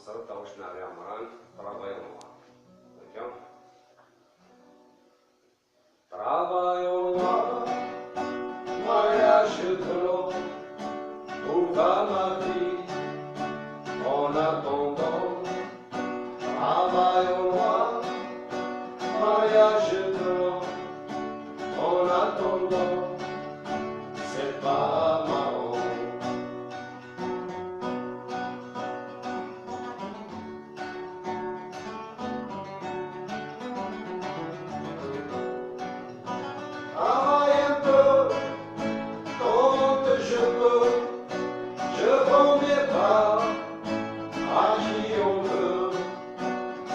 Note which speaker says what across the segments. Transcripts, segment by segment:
Speaker 1: صرت وشنا يا عمران travaillons noir. D'accord? Travaillons noir, mariage de l'eau, où va ma vie en attendant? Travaillons noir, mariage de l'eau, en attendant, c'est pas marrant. Travaille un peu, quand je peux, je vends mes parts à qui on veut.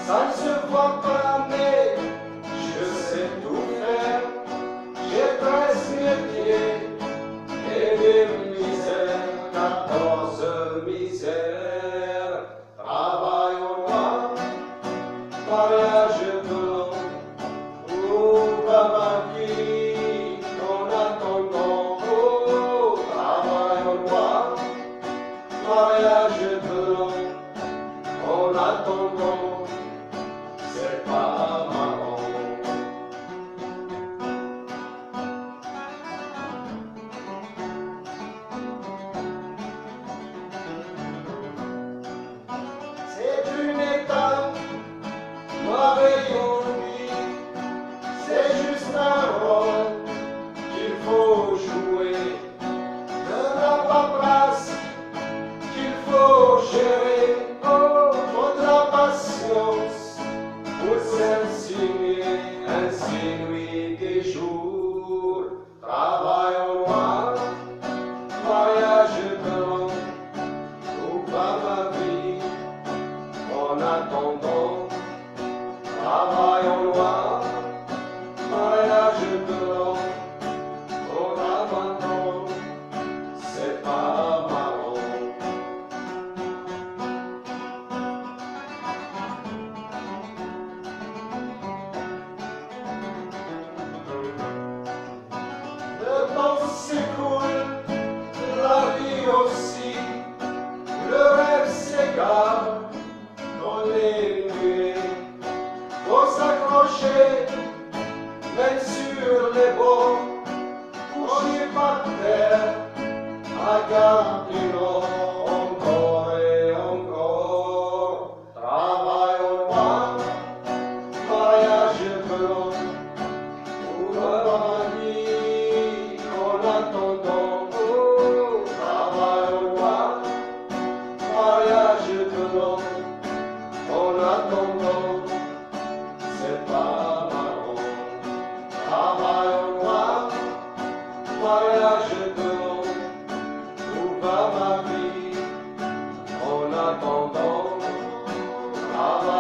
Speaker 1: Ça ne se voit pas, mais je sais tout faire. J'ai 13 métiers et des misères, 14 misères. Travail au noir, mariage de l'eau, où va ma vie en attendant? Oh, travail au noir, mariage de l'eau, en attendant, c'est pas marrant. C'est une étape, pareil en vie, c'est juste un rôle qu'il faut jouer, de la paperasse qu'il faut gérer. Oh, faut de la patience pour s'insinuer, ainsi nuit et jour. Travail au noir, mariage de l'eau, où va ma vie en attendant? Travail au noir, mariage de l'eau, en attendant, c'est pas marrant. Le temps s'écoule, la vie aussi, le rêve s'égare dans les nuées. Faut s'accrocher, même sur les bords, coucher par terre, à garder l'eau, encore et encore. Travail au noir, mariage de l'eau, où va ma vie en attendant? Oh, travail au noir, mariage de l'eau, en attendant, c'est pas marrant. Travail au noir, mariage de l'eau, où va ma vie en attendant? Travail